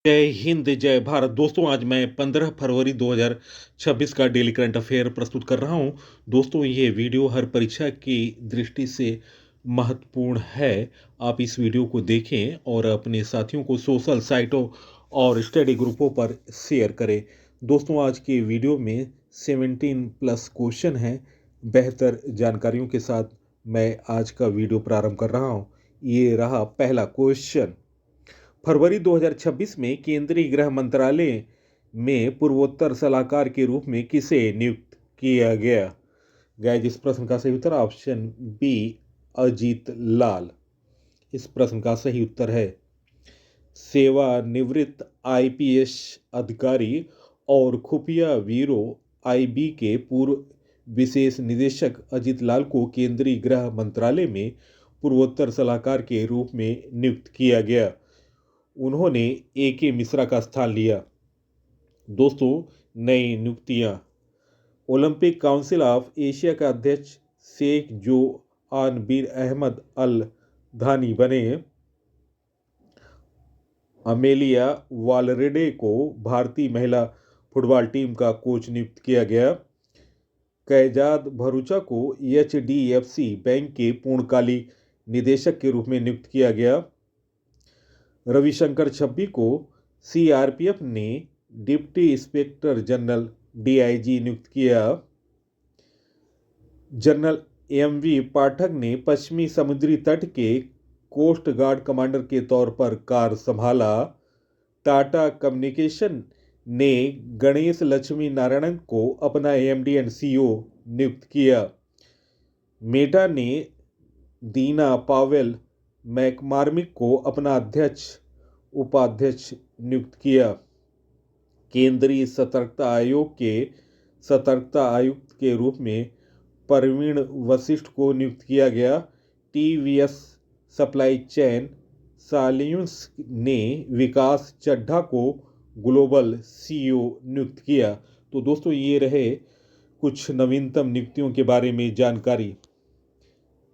जय हिंद, जय भारत। दोस्तों, आज मैं 15 फरवरी 2026 का डेली करंट अफेयर प्रस्तुत कर रहा हूं। दोस्तों, ये वीडियो हर परीक्षा की दृष्टि से महत्वपूर्ण है। आप इस वीडियो को देखें और अपने साथियों को सोशल साइटों और स्टडी ग्रुपों पर शेयर करें। दोस्तों, आज के वीडियो में 17 प्लस क्वेश्चन हैं। बेहतर जानकारियों के साथ मैं आज का वीडियो प्रारंभ कर रहा हूं। ये रहा पहला क्वेश्चन। फरवरी 2026 में केंद्रीय गृह मंत्रालय में पूर्वोत्तर सलाहकार के रूप में किसे नियुक्त किया गया? गाइस, इस प्रश्न का सही उत्तर ऑप्शन बी, अजीत लाल। इस प्रश्न का सही उत्तर है। सेवानिवृत्त आईपीएस अधिकारी और खुफिया ब्यूरो आईबी के पूर्व विशेष निदेशक अजीत लाल को केंद्रीय गृह मंत्रालय में पूर्वोत्तर सलाहकार के रूप में नियुक्त किया गया। उन्होंने ए के मिश्रा का स्थान लिया। दोस्तों, नई नियुक्तियां। ओलंपिक काउंसिल ऑफ एशिया का अध्यक्ष शेख जो आन बिन अहमद अल धानी बने। अमेलिया वालरेडे को भारतीय महिला फुटबॉल टीम का कोच नियुक्त किया गया। कैजाद भरूचा को एचडीएफसी बैंक के पूर्णकालिक निदेशक के रूप में नियुक्त किया गया। रविशंकर छब्बी को सीआरपीएफ ने डिप्टी इंस्पेक्टर जनरल डीआईजी नियुक्त किया। जनरल एमवी पाठक ने पश्चिमी समुद्री तट के कोस्ट गार्ड कमांडर के तौर पर कार्य संभाला। टाटा कम्युनिकेशन ने गणेश लक्ष्मी नारायणन को अपना एमडी एंड सीईओ नियुक्त किया। मेटा ने दीना पावेल मैकमार्मिक को अपना अध्यक्ष उपाध्यक्ष नियुक्त किया। केंद्रीय सतर्कता आयोग के सतर्कता आयुक्त के रूप में प्रवीण वशिष्ठ को नियुक्त किया गया। टीवीएस सप्लाई चेन सॉल्यूशंस ने विकास चड्ढा को ग्लोबल सीईओ नियुक्त किया। तो दोस्तों, ये रहे कुछ नवीनतम नियुक्तियों के बारे में जानकारी।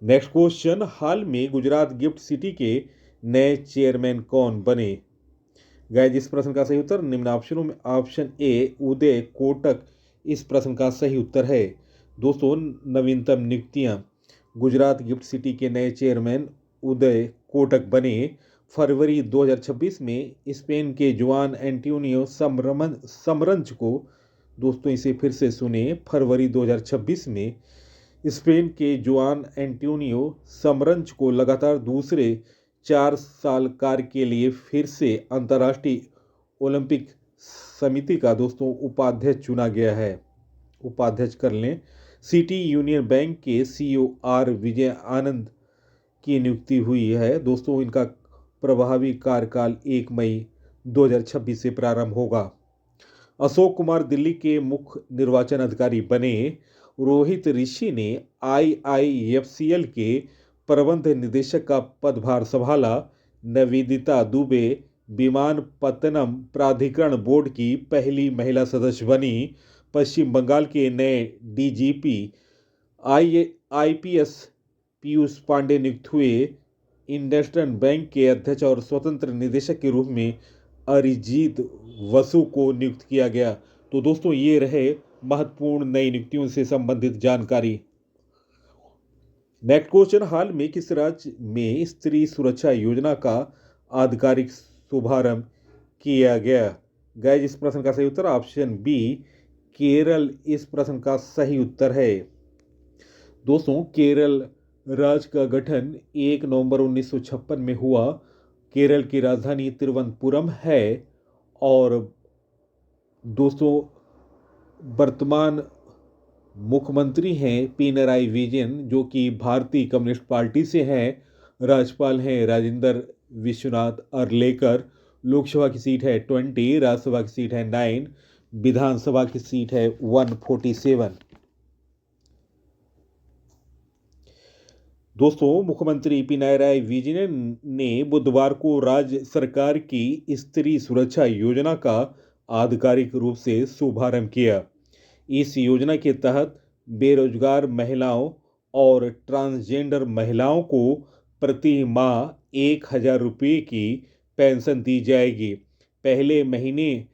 Next question. हाल में गुजरात गिफ्ट सिटी के नए चेयरमैन कौन बने? गाइस, इस प्रश्न का सही उत्तर निम्न ऑप्शनों में ऑप्शन ए, उदय कोटक इस प्रश्न का सही उत्तर है। दोस्तों, नवीनतम नियुक्तियां। गुजरात गिफ्ट सिटी के नए चेयरमैन उदय कोटक बने। फरवरी 2026 में स्पेन के जुआन एंटोनियो समरंज को, दोस्तों इसे फिर से सुने, फरवरी 2026 में स्पेन के जुआन एंटोनियो समरंज को लगातार दूसरे 4 साल कार्य के लिए फिर से अंतर्राष्ट्रीय ओलंपिक समिति का, दोस्तों, उपाध्यक्ष चुना गया है। उपाध्यक्ष कर लें। सिटी यूनियन बैंक के सीईओ आर विजय आनंद की नियुक्ति हुई है। दोस्तों, इनका प्रभावी कार्यकाल 1 मई 2026 से प्रारंभ होगा। अशोक कुमार दिल्ली के मुख्य निर्वाचन अधिकारी बने। रोहित ऋषि ने आईआईएफसीएल के प्रबंध निदेशक का पदभार संभाला। निवेदिता दुबे विमानपत्तनम प्राधिकरण बोर्ड की पहली महिला सदस्य बनी। पश्चिम बंगाल के नए डीजीपी आईपीएस पीयूष पांडे नियुक्त हुए। इंडसइंड बैंक के अध्यक्ष और स्वतंत्र निदेशक के रूप में अरिजीत वसु को नियुक्त किया गया। तो दोस्तों, ये रहे महत्वपूर्ण नई नियुक्तियों से संबंधित जानकारी। Next question. हाल में किस राज्य में स्त्री सुरक्षा योजना का आधिकारिक शुभारंभ किया गया? गाइस, इस प्रश्न का सही उत्तर ऑप्शन बी, केरल इस प्रश्न का सही उत्तर है। दोस्तों, केरल राज्य का गठन 1 नवंबर 1956 में हुआ। केरल की राजधानी तिरुवनंतपुरम है। और दोस्तों, वर्तमान मुख्यमंत्री हैं पिनराई विजयन, जो कि भारतीय कम्युनिस्ट पार्टी से हैं। राज्यपाल हैं राजेंद्र विश्वनाथ अर्लेकर। लोकसभा की सीट है 20, राज्यसभा की सीट है 9, विधानसभा की सीट है 147। दोस्तों, मुख्यमंत्री पिनराई विजयन ने बुधवार को राज्य सरकार की स्त्री सुरक्षा योजना का आधिकारिक रूप से शुभारंभ किया। इस योजना के तहत बेरोजगार महिलाओं और ट्रांसजेंडर महिलाओं को प्रति माह 1,000 रुपये की पेंशन दी जाएगी। पहले महीने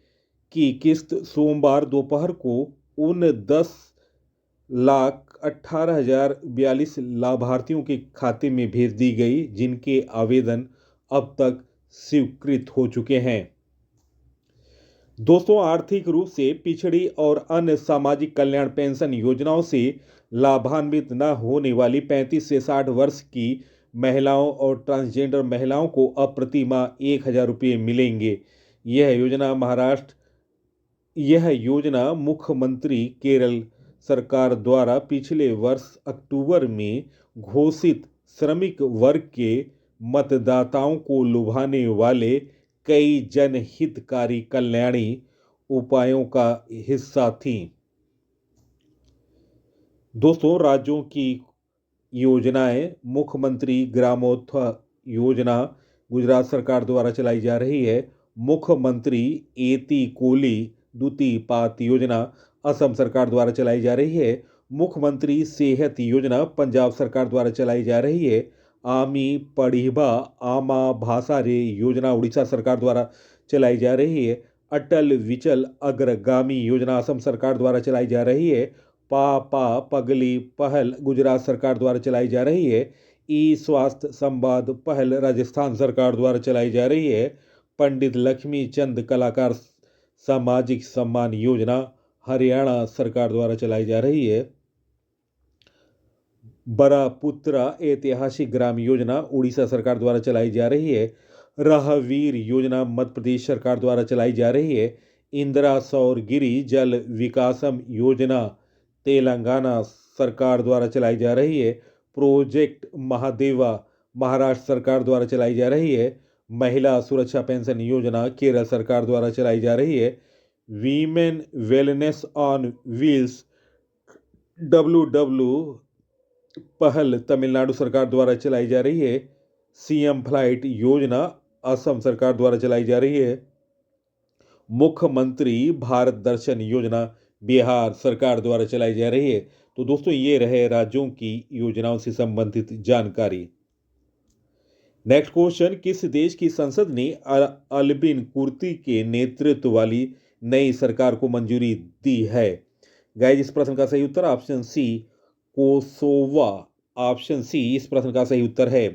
की किस्त सोमवार दोपहर को उन 10,18,042 लाभार्थियों के खाते में भेज दी गई जिनके आवेदन अब तक स्वीकृत हो चुके हैं। दोस्तों, आर्थिक रूप से पिछड़ी और अन्य सामाजिक कल्याण पेंशन योजनाओं से लाभान्वित न होने वाली 35 से 60 वर्ष की महिलाओं और ट्रांसजेंडर महिलाओं को अब प्रति माह 1,000 रुपये मिलेंगे। यह योजना मुख्यमंत्री केरल सरकार द्वारा पिछले वर्ष अक्टूबर में घोषित श्रमिक वर्ग के मतदाताओं को लुभाने वाले कई जनहितकारी कल्याणी उपायों का हिस्सा थी। दोस्तों, राज्यों की योजनाएं: मुख्यमंत्री ग्रामोत्थान योजना गुजरात सरकार द्वारा चलाई जा रही है। मुख्यमंत्री एती कोली दूती पात योजना असम सरकार द्वारा चलाई जा रही है। मुख्यमंत्री सेहत योजना पंजाब सरकार द्वारा चलाई जा रही है। आमी पढ़िबा आमा भाषा रे योजना उड़ीसा सरकार द्वारा चलाई जा रही है। अटल विचल अग्रगामी योजना असम सरकार द्वारा चलाई जा रही है। पा पगली पहल गुजरात सरकार द्वारा चलाई जा रही है। ई स्वास्थ्य संवाद पहल राजस्थान सरकार द्वारा चलाई जा रही है। पंडित लक्ष्मी चंद कलाकार सामाजिक सम्मान योजना हरियाणा सरकार द्वारा चलाई जा रही है। बरापुत्रा ऐतिहासिक ग्राम योजना उड़ीसा सरकार द्वारा चलाई जा रही है। राहवीर योजना मध्य प्रदेश सरकार द्वारा चलाई जा रही है। इंदिरा सौर गिरी जल विकासम योजना तेलंगाना सरकार द्वारा चलाई जा रही है। प्रोजेक्ट महादेवा महाराष्ट्र सरकार द्वारा चलाई जा रही है। महिला सुरक्षा पेंशन योजना केरल सरकार द्वारा चलाई जा रही है। Women wellness on wheels WW पहल तमिलनाडु सरकार द्वारा चलाई जा रही है। सीएम फ्लाइट योजना असम सरकार द्वारा चलाई जा रही है। मुख्यमंत्री भारत दर्शन योजना बिहार सरकार द्वारा चलाई जा रही है। तो दोस्तों, ये रहे राज्यों की योजनाओं से संबंधित जानकारी। नेक्स्ट क्वेश्चन, किस देश की संसद ने अल्बिन कुर्ती के नेतृत्व वाली नई सरकार को मंजूरी दी है? गाइस, इस प्रश्न का सही उत्तर option C Kosovo. Option C इस प्रश्न का सही उत्तर है।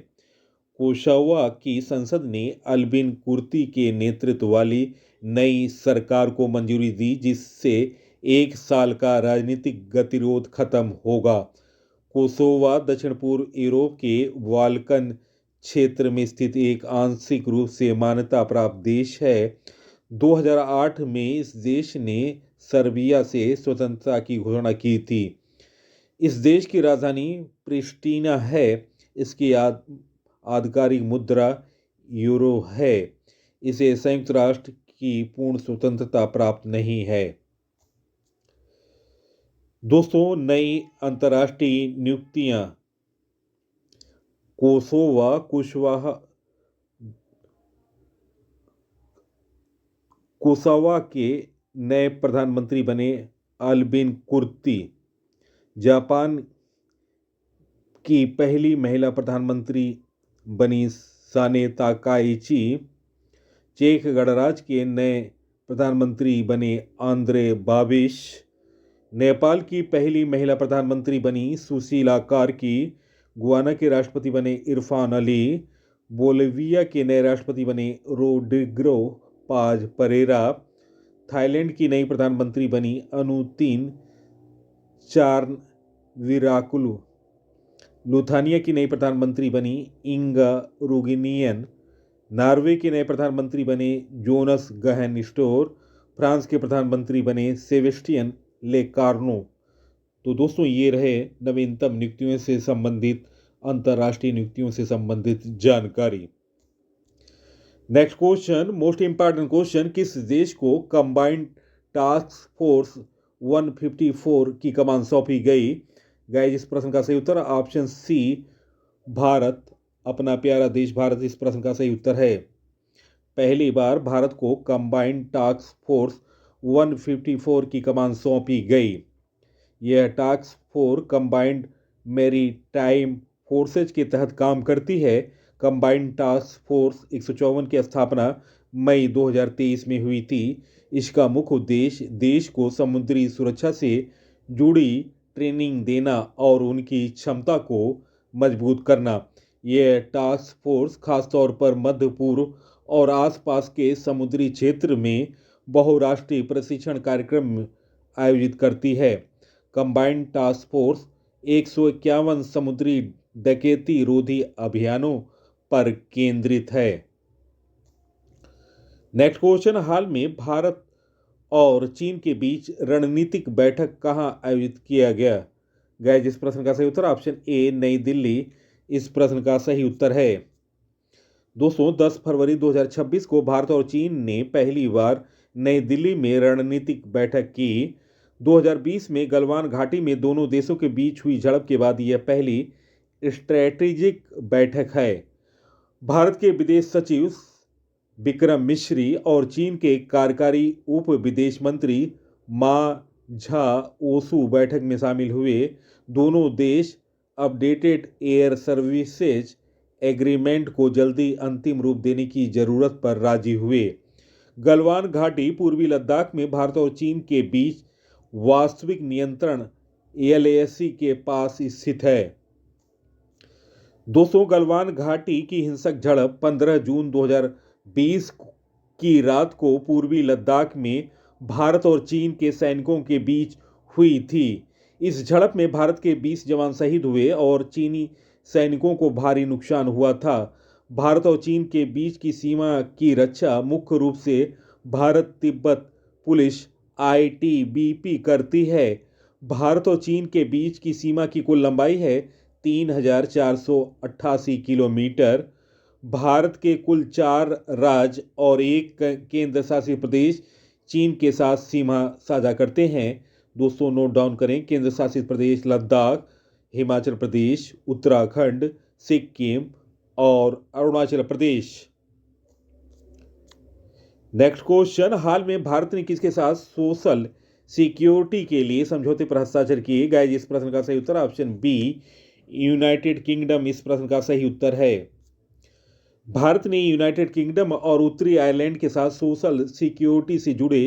कोसोवा की संसद ने अल्बिन कुर्ती के नेतृत्व वाली नई सरकार को मंजूरी दी जिससे 1 साल का राजनीतिक गतिरोध खत्म होगा। कोसोवा दक्षिण पूर्व यूरोप के बाल्कन क्षेत्र में स्थित एक आंशिक रूप से मान्यता प्राप्त देश है। 2008 में इस देश ने सर्बिया से स्वतंत्रता की घोषणा की थी। इस देश की राजधानी प्रिस्टीना है। इसकी आधिकारिक मुद्रा यूरो है। इसे संयुक्त राष्ट्र की पूर्ण स्वतंत्रता प्राप्त नहीं है। दोस्तों, नई अंतर्राष्ट्रीय नियुक्तियां: कोसोवा के नए प्रधानमंत्री बने अल्बिन कुर्ती। जापान की पहली महिला प्रधानमंत्री बनी साने ताकाइची। चेक गणराज्य के नए प्रधानमंत्री बने आंद्रे बाबिश। नेपाल की पहली महिला प्रधानमंत्री बनी सुशीला कार्की। गुयाना के राष्ट्रपति बने इरफान अली। बोलिविया के नए राष्ट्रपति बने रोड्रिगो पाज परेरा। थाईलैंड की नई प्रधानमंत्री बनी अनुतीन चारनविराकुलु। लुथानिया की नई प्रधानमंत्री बनी इंगा रुगिनियन। नॉर्वे के नए प्रधानमंत्री बने जोनस गहन स्टोर। फ्रांस के प्रधानमंत्री बने सेबेस्टियन लेकार्नो। तो दोस्तों, ये रहे नवीनतम नियुक्तियों से संबंधित अंतर्राष्ट्रीय नियुक्तियों से संबंधित जानकारी। Next question, most important question, किस देश को कंबाइंड टास्क फोर्स 154 की कमान सौंपी गई? गाइस, इस प्रश्न का सही उत्तर ऑप्शन सी भारत। अपना प्यारा देश भारत इस प्रश्न का सही उत्तर है। पहली बार भारत को कंबाइंड टास्क फोर्स 154 की कमान सौंपी गई। यह task force combined maritime forces के तहत काम करती है। कंबाइंड टास्क फोर्स 154 की स्थापना मई 2023 में हुई थी। इसका मुख्य उद्देश्य देश को समुद्री सुरक्षा से जुड़ी ट्रेनिंग देना और उनकी क्षमता को मजबूत करना। यह टास्क फोर्स खासतौर पर मध्य पूर्व और आसपास के समुद्री क्षेत्र में बहुराष्ट्रीय प्रशिक्षण कार्यक्रम आयोजित करती है। कंबाइंड टास्क फोर्स 151 समुद्री डकैती रोधी अभियानों पर केंद्रित है। नेक्स्ट क्वेश्चन, हाल में भारत और चीन के बीच रणनीतिक बैठक कहां आयोजित किया गया? गाइस, इस प्रश्न का सही उत्तर ऑप्शन ए नई दिल्ली इस प्रश्न का सही उत्तर है। दोस्तों, 10 फरवरी 2026 को भारत और चीन ने पहली बार नई दिल्ली में रणनीतिक बैठक की। 2020 में गलवान घाटी में दोनों देशों के बीच हुई झड़प के बाद यह पहली स्ट्रैटेजिक बैठक है। भारत के विदेश सचिव विक्रम मिश्री और चीन के कार्यकारी उप विदेश मंत्री मा झाओसू बैठक में शामिल हुए। दोनों देश अपडेटेड एयर सर्विसेज एग्रीमेंट को जल्दी अंतिम रूप देने की जरूरत पर राजी हुए। गलवान घाटी पूर्वी लद्दाख में भारत और चीन के बीच वास्तविक नियंत्रण LAC के पास स्थित है। दोस्तों, गलवान घाटी की हिंसक झड़प 15 जून 2020 की रात को पूर्वी लद्दाख में भारत और चीन के सैनिकों के बीच हुई थी। इस झड़प में भारत के 20 जवान शहीद हुए और चीनी सैनिकों को भारी नुकसान हुआ था। भारत और चीन के बीच की सीमा की रक्षा मुख्य रूप से भारत तिब्बत पुलिस ITBP करती है। भारत और चीन के बीच की सीमा की कुल लंबाई है 3,488 किलोमीटर। भारत के कुल 4 राज्य और एक केंद्र शासित प्रदेश चीन के साथ सीमा साझा करते हैं। दोस्तों, नोट डाउन करें, केंद्र शासित प्रदेश लद्दाख, हिमाचल प्रदेश, उत्तराखंड, सिक्किम और अरुणाचल प्रदेश। नेक्स्ट क्वेश्चन, हाल में भारत ने किसके साथ सोशल सिक्योरिटी के लिए समझौते पर हस्ताक्षर किए? गाइस, इस प्रश्न का सही उत्तर ऑप्शन बी यूनाइटेड किंगडम इस प्रश्न का सही उत्तर है। भारत ने यूनाइटेड किंगडम और उत्तरी आयरलैंड के साथ सोशल सिक्योरिटी से जुड़े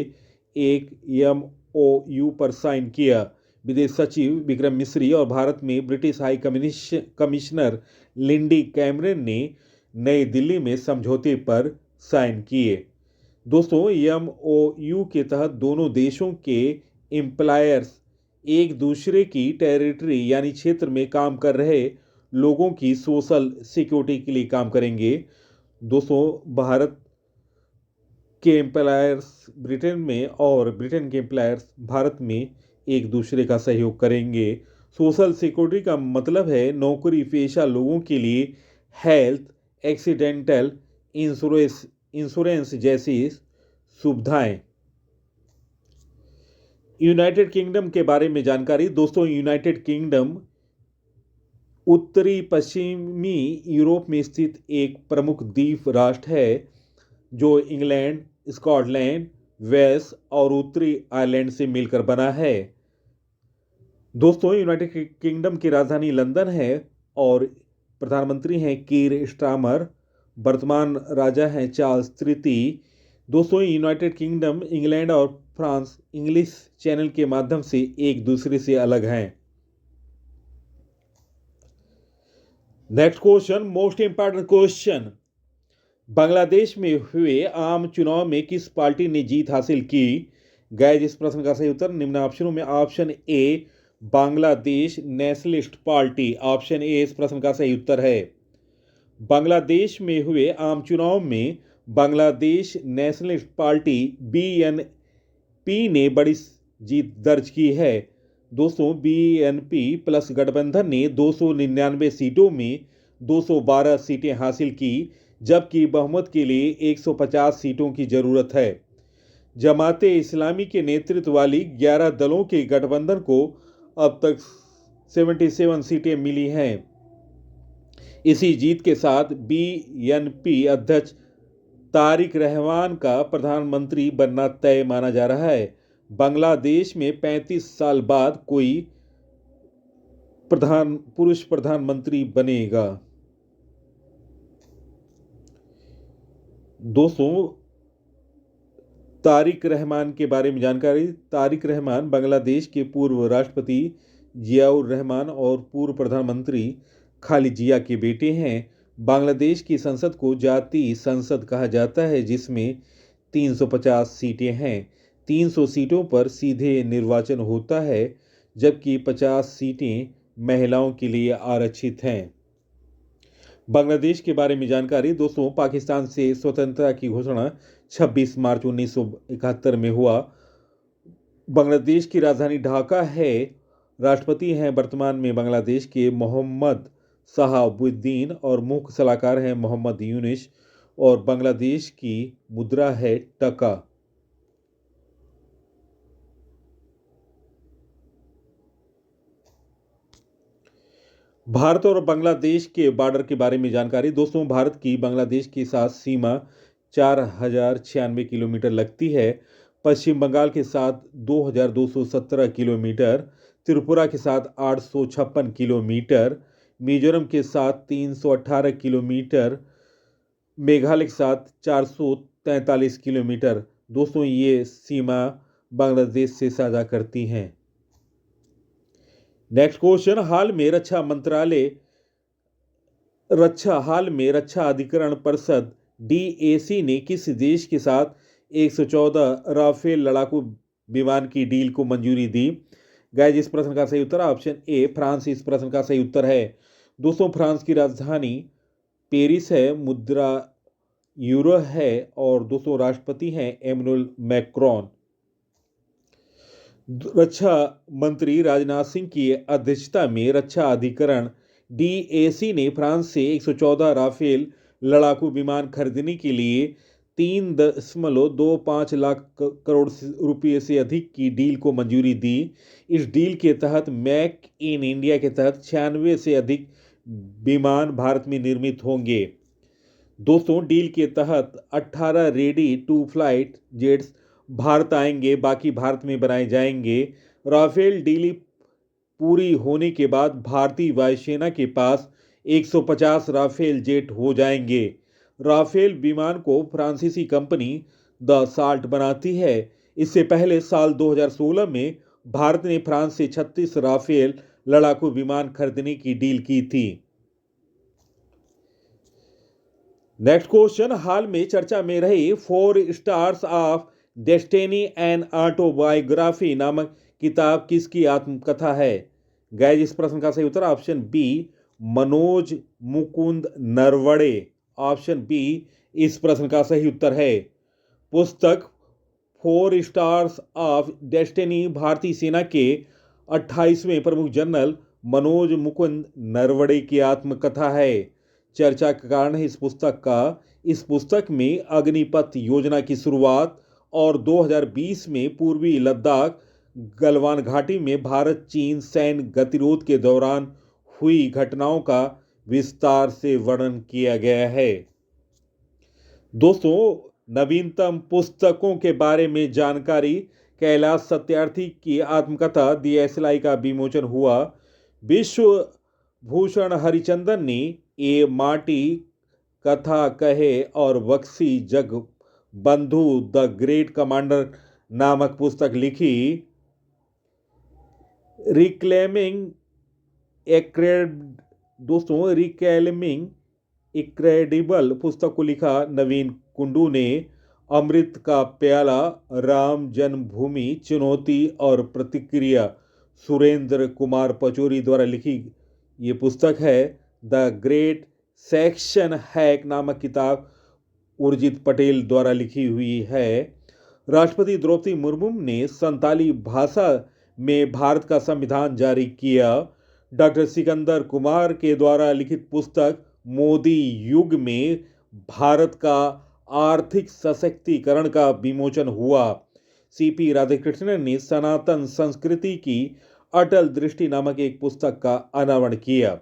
एक MOU पर साइन किया। विदेश सचिव विक्रम मिश्री और भारत में British high commissioner Lindy Cameron ने नई दिल्ली में समझौते पर साइन किए। दोस्तों, MOU के तहत दोनों देशों के एम्प्लॉयर्स एक दूसरे की टेरिटरी यानी क्षेत्र में काम कर रहे लोगों की सोशल सिक्योरिटी के लिए काम करेंगे। दोस्तों, भारत के एम्प्लॉयर्स ब्रिटेन में और ब्रिटेन के एम्प्लॉयर्स भारत में एक दूसरे का सहयोग करेंगे। सोशल सिक्योरिटी का मतलब है नौकरी पेशा लोगों के लिए हेल्थ, एक्सीडेंटल इंश्योरेंस जैसी सुविधाएं। यूनाइटेड किंगडम के बारे में जानकारी। दोस्तों, यूनाइटेड किंगडम उत्तरी पश्चिमी यूरोप में स्थित एक प्रमुख द्वीप राष्ट्र है जो इंग्लैंड, स्कॉटलैंड, वेल्स और उत्तरी आयरलैंड से मिलकर बना है। दोस्तों, यूनाइटेड किंगडम की राजधानी लंदन है और प्रधानमंत्री हैं कीर स्टारमर। वर्तमान राजा हैं चार्ल्स तृतीय। दोस्तों, यूनाइटेड किंगडम, इंग्लैंड और फ्रांस इंग्लिश चैनल के माध्यम से एक दूसरे से अलग हैं। Next question, most important question, Bangladesh में हुए आम चुनाव में किस पार्टी ने जीत हासिल की? गाइस, इस प्रश्न का सही उत्तर निम्न ऑप्शनों में option A Bangladesh nationalist party, option A इस प्रश्न का सही उत्तर है। बांग्लादेश में हुए आम चुनाव में बांग्लादेश नेशनलिस्ट पार्टी BNP ने बड़ी जीत दर्ज की है। दोस्तों, BNP प्लस गठबंधन ने 299 सीटों में 212 सीटें हासिल की, जबकि बहुमत के लिए 150 सीटों की जरूरत है। जमाते इस्लामी के नेतृत्व वाली 11 दलों के गठबंधन को अब तक 77 सीटें मिली हैं। इसी जीत के साथ BNP अध्यक्ष तारिक रहमान का प्रधानमंत्री बनना तय माना जा रहा है। बांग्लादेश में 35 साल बाद कोई पुरुष प्रधानमंत्री बनेगा। दोस्तों, तारिक रहमान के बारे में जानकारी। तारिक रहमान बांग्लादेश के पूर्व राष्ट्रपति जियाउर रहमान और पूर्व प्रधानमंत्री खालिद जिया के बेटे हैं। बांग्लादेश की संसद को जातीय संसद कहा जाता है, जिसमें 350 सीटें हैं। 300 सीटों पर सीधे निर्वाचन होता है, जबकि 50 सीटें महिलाओं के लिए आरक्षित हैं। बांग्लादेश के बारे में जानकारी। दोस्तों, पाकिस्तान से स्वतंत्रता की घोषणा 26 मार्च 1971 में हुआ। बांग्लादेश की राजधानी ढाका है। राष्ट्रपति हैं वर्तमान में बांग्लादेश के मोहम्मद शहाबुद्दीन और मुख्य सलाहकार हैं मोहम्मद यूनिस, और बांग्लादेश की मुद्रा है टका। भारत और बांग्लादेश के बॉर्डर के बारे में जानकारी। दोस्तों, भारत की बांग्लादेश के साथ सीमा 4096 किलोमीटर लगती है। पश्चिम बंगाल के साथ 2217 किलोमीटर, त्रिपुरा के साथ 856 किलोमीटर, मिजोरम के साथ 318 किलोमीटर, मेघालय के साथ 443 किलोमीटर। दोस्तों, ये सीमा बांग्लादेश से साझा करती हैं। नेक्स्ट क्वेश्चन, हाल में रक्षा अधिकरण परिषद DAC ने किस देश के साथ 114 राफेल लड़ाकू विमान की डील को मंजूरी दी? गाइस, इस प्रश्न का सही उत्तर ऑप्शन ए फ्रांस इस प्रश्न का सही उत्तर है। दोस्तों, फ्रांस की राजधानी पेरिस है, मुद्रा यूरो है, और दोस्तों राष्ट्रपति हैं एमेनुअल मैक्रोन। रक्षा मंत्री राजनाथ सिंह की अध्यक्षता में रक्षा अधिकरण DAC ने फ्रांस से 114 राफेल लड़ाकू विमान खरीदने के लिए 3.25 लाख करोड़ रुपये से अधिक की डील को मंजूरी दी। इस डील के तहत मेक इन इंडिया के तहत 96 से अधिक विमान भारत में निर्मित होंगे। दोस्तों, डील के तहत 18 ready to flight jets Bharat आएंगे, बाकी भारत में बनाए जाएंगे। राफेल डील पूरी होने के बाद भारतीय वायुसेना के पास 150 राफेल जेट हो जाएंगे। राफेल विमान को फ्रांसीसी कंपनी द साल्ट बनाती है। इससे पहले साल 2016 में भारत ने फ्रांस से 36 राफेल लड़ाकू विमान खरीदने की डील की थी। नेक्स्ट क्वेश्चन, हाल में चर्चा में रही 4 stars of destiny and autobiography नामक किताब किसकी आत्मकथा है? गाइस, इस प्रश्न का सही उत्तर option B Manoj Mukund Narwade. Option B इस प्रश्न का सही उत्तर है। पुस्तक 4 स्टार्स ऑफ डेस्टिनी भारतीय सेना के 28वें प्रमुख जनरल मनोज मुकुंद नरवड़े की आत्मकथा है। चर्चा का कारण है इस पुस्तक में अग्निपथ योजना की शुरुआत और 2020 में पूर्वी लद्दाख गलवान घाटी में भारत चीन सैन्य गतिरोध के दौरान हुई घटनाओं का विस्तार से वर्णन किया गया है। दोस्तों, नवीनतम पुस्तकों के बारे में जानकारी। कैलाश सत्यार्थी की आत्मकथा DSLI का विमोचन हुआ। विश्व भूषण हरिचंदन ने ए माटी कथा कहे और बख्शी जग बंधु द ग्रेट कमांडर नामक पुस्तक लिखी। रिक्लेमिंग इनक्रेडिबल पुस्तक को लिखा नवीन कुंडू ने। अमृत का प्याला, राम जन्मभूमि चुनौती और प्रतिक्रिया सुरेंद्र कुमार पचौरी द्वारा लिखी ये पुस्तक है। द ग्रेट सेक्शन हैक नामक किताब उर्जित पटेल द्वारा लिखी हुई है। राष्ट्रपति द्रौपदी मुर्मू ने संताली भाषा में भारत का संविधान जारी किया। डॉक्टर सिकंदर कुमार के द्वारा लिखित पुस्तक मोदी युग में भारत का आर्थिक सशक्तिकरण का विमोचन हुआ। CP राधाकृष्णन ने सनातन संस्कृति की अटल दृष्टि नामक एक पुस्तक का अनावरण किया।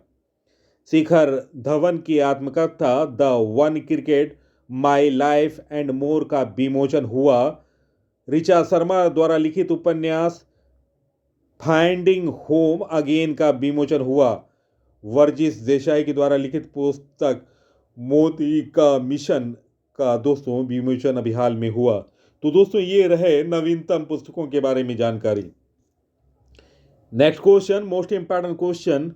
शिखर धवन की आत्मकथा the one cricket my life and more का विमोचन हुआ। ऋचा शर्मा द्वारा लिखित उपन्यास फाइंडिंग होम अगेन का विमोचन हुआ। वर्जिश देसाई के द्वारा लिखित पुस्तक मोदी का मिशन का दोस्तों विमोचन अभी हाल में हुआ। तो दोस्तों ये रहे नवीनतम पुस्तकों के बारे में जानकारी। Next question, most important question,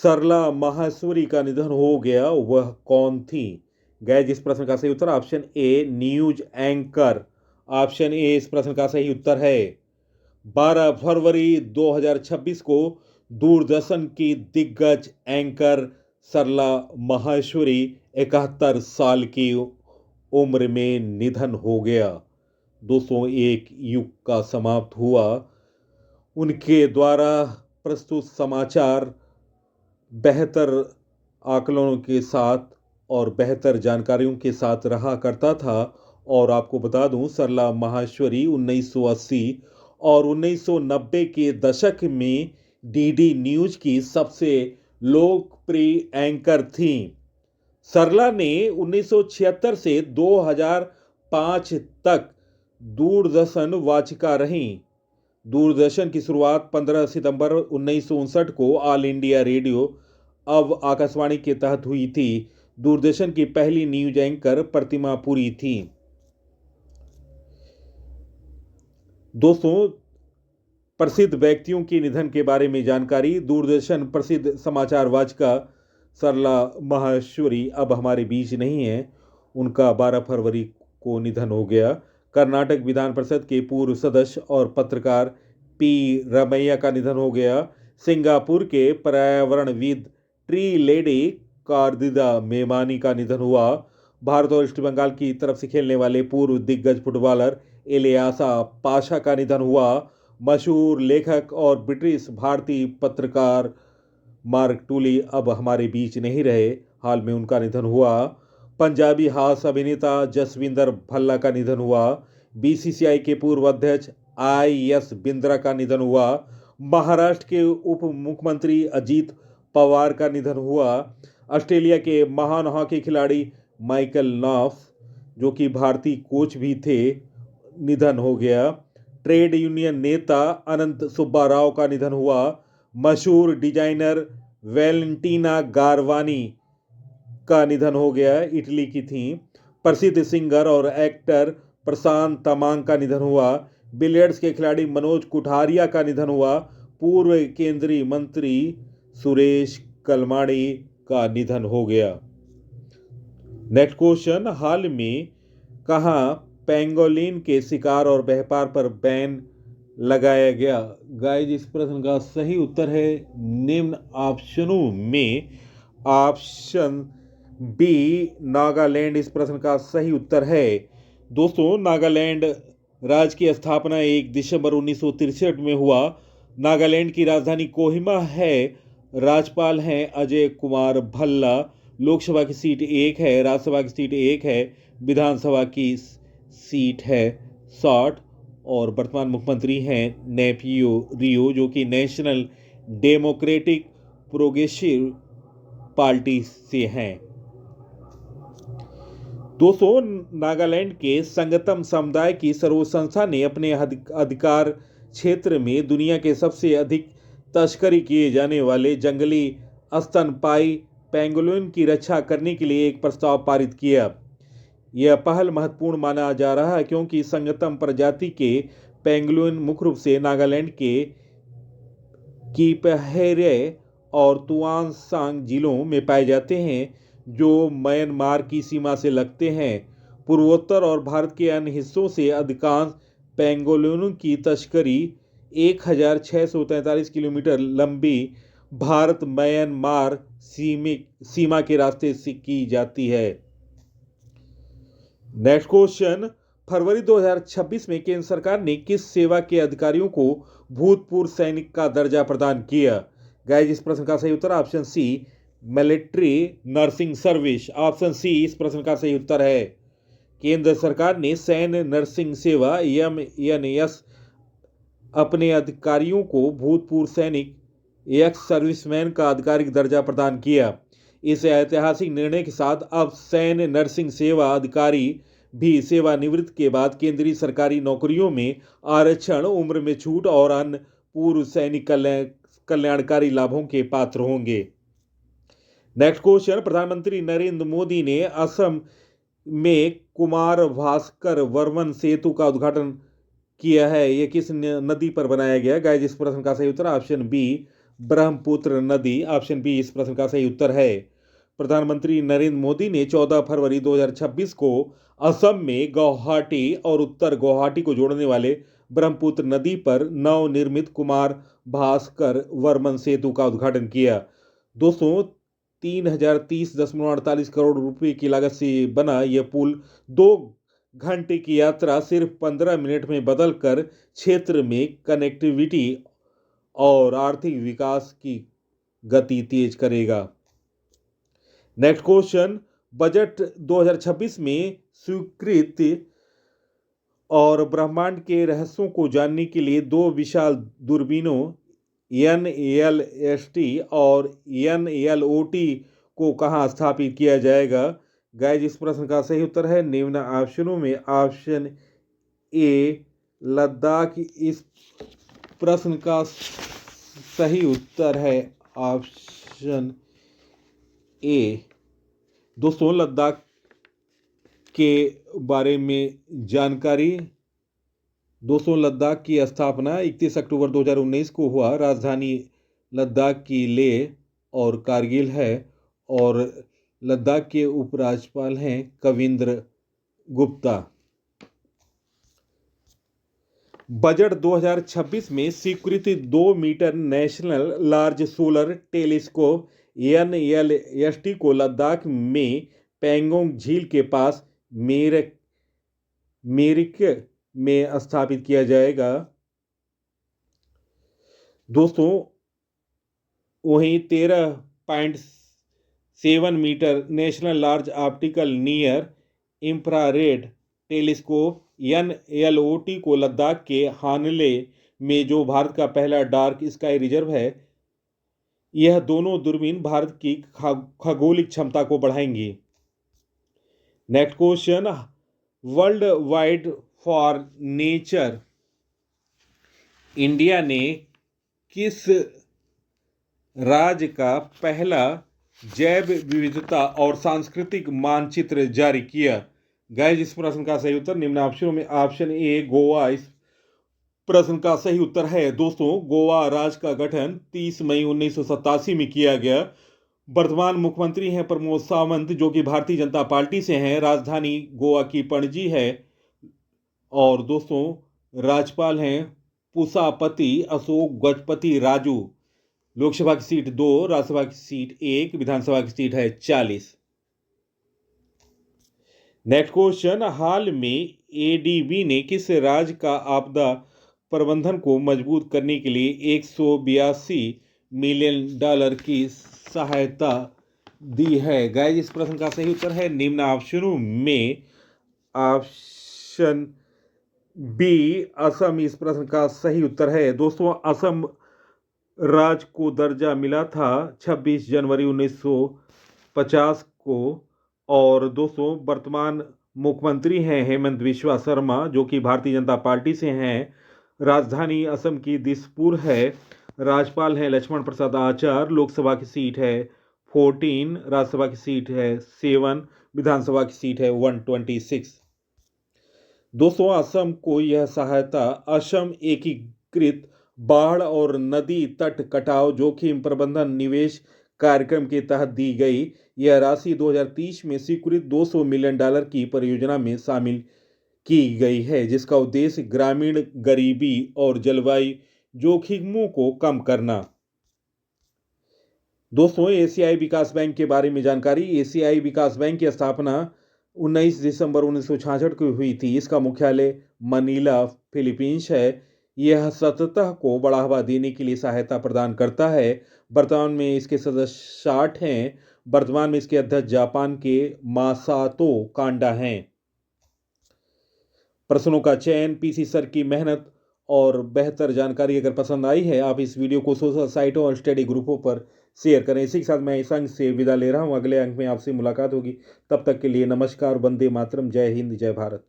Sarla Maheshwari का निधन हो गया, वह कौन थी? गाइस इस प्रश्न का सही उत्तर option A news anchor. Option A इस प्रश्न का सही उत्तर है। 12 फरवरी 2026 को दूरदर्शन की दिग्गज एंकर सरला माहेश्वरी 71 साल की उम्र में निधन हो गया। दोस्तों एक युग का समाप्त हुआ। उनके द्वारा प्रस्तुत समाचार बेहतर आकलनों के साथ और बेहतर जानकारियों के साथ रहा करता था। और आपको बता दूं, सरला माहेश्वरी 1980 और 1990 के दशक में डीडी न्यूज की सबसे लोकप्रिय एंकर थीं। सरला ने 1976 से 2005 तक दूरदर्शन वाचिका रहीं। दूरदर्शन की शुरुआत 15 सितंबर 1959 को ऑल इंडिया रेडियो अब आकाशवाणी के तहत हुई थी। दूरदर्शन की पहली न्यूज एंकर प्रतिमा पुरी थी। दोस्तों प्रसिद्ध व्यक्तियों के निधन के बारे में जानकारी। दूरदर्शन प्रसिद्ध समाचार वाचिका सरला माहेश्वरी अब हमारे बीच नहीं है। उनका 12 फरवरी को निधन हो गया। कर्नाटक विधान परिषद के पूर्व सदस्य और पत्रकार पी रमैया का निधन हो गया। सिंगापुर के पर्यावरणविद ट्री लेडी कार्दिदा मेमानी का निधन हुआ। भारत और ईस्ट बंगाल की तरफ से खेलने वाले पूर्व दिग्गज फुटबॉलर इलियासा पाशा का निधन हुआ। मशहूर लेखक और ब्रिटिश भारतीय पत्रकार मार्क टूली अब हमारे बीच नहीं रहे, हाल में उनका निधन हुआ। पंजाबी हास्य अभिनेता जसविंदर भल्ला का निधन हुआ। बीसीसीआई के पूर्व अध्यक्ष आई.एस. बिंद्रा का निधन हुआ। महाराष्ट्र के उप मुख्यमंत्री अजीत पवार का निधन हुआ। ऑस्ट्रेलिया के महान हॉकी खिलाड़ी माइकल नॉफ, जो कि भारतीय कोच भी थे, निधन हो गया। ट्रेड यूनियन नेता अनंत सुब्बा राव का निधन हुआ। मशहूर डिजाइनर वैलेंटीना गारवानी का निधन हो गया, इटली की थी। प्रसिद्ध सिंगर और एक्टर प्रशांत तमांग का निधन हुआ। बिलियर्ड्स के खिलाड़ी मनोज कुठारिया का निधन हुआ। पूर्व केंद्रीय मंत्री सुरेश कलमाड़ी का निधन हो गया। नेक्स्ट क्वेश्चन, हाल में कहाँ पेंगोलिन के शिकार और व्यापार पर बैन लगाया गया? गाइस इस प्रश्न का सही उत्तर है निम्न ऑप्शनों में ऑप्शन बी नागालैंड इस प्रश्न का सही उत्तर है। दोस्तों नागालैंड राज्य की स्थापना 1 दिसंबर 1963 में हुआ। नागालैंड की राजधानी कोहिमा है। राज्यपाल हैं अजय कुमार भल्ला। लोकसभा की सीट 1 है, राज्यसभा की सीट 1 है, विधानसभा की सीट है 60। और वर्तमान मुख्यमंत्री हैं नेपियो रियो, जो कि नेशनल डेमोक्रेटिक प्रोग्रेसिव पार्टी से हैं। दोस्तों नागालैंड के संगतम समुदाय की सर्वोच्च संस्था ने अपने अधिकार क्षेत्र में दुनिया के सबसे अधिक तस्करी किए जाने वाले जंगली स्तनपायी पेंगोलिन की रक्षा करने के लिए एक प्रस्ताव पारित किया। यह पहल महत्वपूर्ण माना जा रहा है क्योंकि संगतम प्रजाति के पेंगुलिन मुख्य रूप से नागालैंड के कीपहेरे और तुआनसांग जिलों में पाए जाते हैं, जो म्यांमार की सीमा से लगते हैं। पूर्वोत्तर और भारत के अन्य हिस्सों से अधिकांश पेंगोलिनों की तस्करी 1643 किलोमीटर लंबी भारत म्यांमार सीमा के रास्ते से की जाती है। नेक्स्ट क्वेश्चन, फरवरी 2026 में केंद्र सरकार ने किस सेवा के अधिकारियों को भूतपूर्व सैनिक का दर्जा प्रदान किया? गाइस इस प्रश्न का सही उत्तर option C military nursing service. Option C इस प्रश्न का सही उत्तर है। केंद्र सरकार ने सैन्य नर्सिंग सेवा MNS अपने अधिकारियों को भूतपूर्व सैनिक एक्स सर्विसमैन का आधिकारिक दर्जा प्रदान किया। इस ऐतिहासिक निर्णय के साथ अब सैन्य नर्सिंग सेवा अधिकारी भी सेवानिवृत्ति के बाद केंद्रीय सरकारी नौकरियों में आरक्षण, उम्र में छूट और अन्य पूर्व सैनिक कल्याणकारी लाभों के पात्र होंगे। नेक्स्ट क्वेश्चन, प्रधानमंत्री नरेंद्र मोदी ने असम में कुमार भास्कर वर्मन सेतु का उद्घाटन किया है? यह किस नदी पर बनाया गया? गाइस, इस प्रश्न का सही उत्तर ऑप्शन बी, ब्रह्मपुत्र नदी। ऑप्शन बी इस प्रश्न का सही उत्तर है। प्रधानमंत्री नरेंद्र मोदी ने 14 फरवरी 2026 को असम में गुवाहाटी और उत्तर गुवाहाटी को जोड़ने वाले ब्रह्मपुत्र नदी पर नवनिर्मित कुमार भास्कर वर्मन सेतु का उद्घाटन किया। दोस्तों, 3030.48 करोड़ रुपए की लागत से बना यह पुल 2 घंटे की यात्रा सिर्फ 15 मिनट में बदलकर क्षेत्र में कनेक्टिविटी और आर्थिक विकास की गति तेज करेगा। नेक्स्ट क्वेश्चन, बजट 2026 में स्वीकृत और ब्रह्मांड के रहस्यों को जानने के लिए 2 विशाल दूरबीनों NLST और NLOT को कहां स्थापित किया जाएगा? गाइस, इस प्रश्न का सही उत्तर है निम्न ऑप्शनों में। ऑप्शन ए लद्दाख इस प्रश्न का सही उत्तर है। Option A. दोस्तों, लद्दाख के बारे में जानकारी। दोस्तों, लद्दाख की स्थापना 31 अक्टूबर 2019 को हुआ। राजधानी लद्दाख की लेह और कारगिल है और लद्दाख के उपराज्यपाल हैं कविंद्र गुप्ता। बजट 2026 में स्वीकृत 2 metre national large solar telescope NLST को लद्दाख में पैंगोंग झील के पास मेरिक में स्थापित किया जाएगा। दोस्तों, वहीं 13.7 metre national large optical near infrared telescope NLOT को लद्दाख के हानले में, जो भारत का पहला डार्क स्काई रिजर्व है, यह दोनों दूरबीन भारत की खगोलिक क्षमता को बढ़ाएंगी। Next question, World Wide for Nature India ने किस राज्य का पहला जैव विविधता और सांस्कृतिक मानचित्र जारी किया? गाइस, इस प्रश्न का सही उत्तर निम्न ऑप्शनों में। ऑप्शन ए गोवा इस प्रश्न का सही उत्तर है। दोस्तों, गोवा राज्य का गठन 30 मई 1987 में किया गया। वर्तमान मुख्यमंत्री हैं प्रमोद सावंत, जो कि भारतीय जनता पार्टी से हैं। राजधानी गोवा की पणजी है और दोस्तों, राज्यपाल हैं पुसापति अशोक गजपति राजू। लोकसभा की सीट 2, राज्यसभा की सीट 1, विधानसभा की सीट है 40। नेक्स्ट क्वेश्चन, हाल में ADB ने किस राज्य का आपदा प्रबंधन को मजबूत करने के लिए 182 मिलियन डॉलर की सहायता दी है? गाइस, इस प्रश्न का सही उत्तर है निम्न ऑप्शनों में। ऑप्शन बी असम इस प्रश्न का सही उत्तर है। दोस्तों, असम राज्य को दर्जा मिला था 26 जनवरी 1950 को और दोस्तों, वर्तमान मुख्यमंत्री हैं हेमंत बिस्वा शर्मा, जो कि भारतीय जनता पार्टी से हैं। राजधानी असम की दिसपुर है। राज्यपाल हैं लक्ष्मण प्रसाद आचार्य। लोकसभा की सीट है 14, राज्यसभा की सीट है 7, विधानसभा की सीट है 126। दोस्तों, असम को यह सहायता असम एकीकृत बाढ़ और नदी तट कटाव जोखिम प्रबंधन निवेश कार्यक्रम के तहत दी गई। यह राशि 2030 में स्वीकृत 200 मिलियन डॉलर की परियोजना में शामिल की गई है, जिसका उद्देश्य ग्रामीण गरीबी और जलवायु जोखिमों को कम करना। दोस्तों, एशियाई विकास बैंक के बारे में जानकारी। एशियाई विकास बैंक की स्थापना 19 दिसंबर 1966 को हुई थी। इसका मुख्यालय मनीला, फिलीपींस है। यह सतत को बढ़ावा देने के लिए सहायता प्रदान करता है। वर्तमान में इसके सदस्य 60 हैं। वर्तमान में इसके अध्यक्ष जापान के मासातो कांडा हैं। प्रश्नों का चयन, पीसी सर की मेहनत और बेहतर जानकारी अगर पसंद आई है, आप इस वीडियो को सोशल साइटों और स्टडी ग्रुपों पर शेयर करें। इसी के साथ मैं इस अंक से विदा ले रहा हूं। अगले अंक में आपसे मुलाकात होगी। तब तक के लिए नमस्कार, वंदे मातरम, जय हिंद, जय भारत।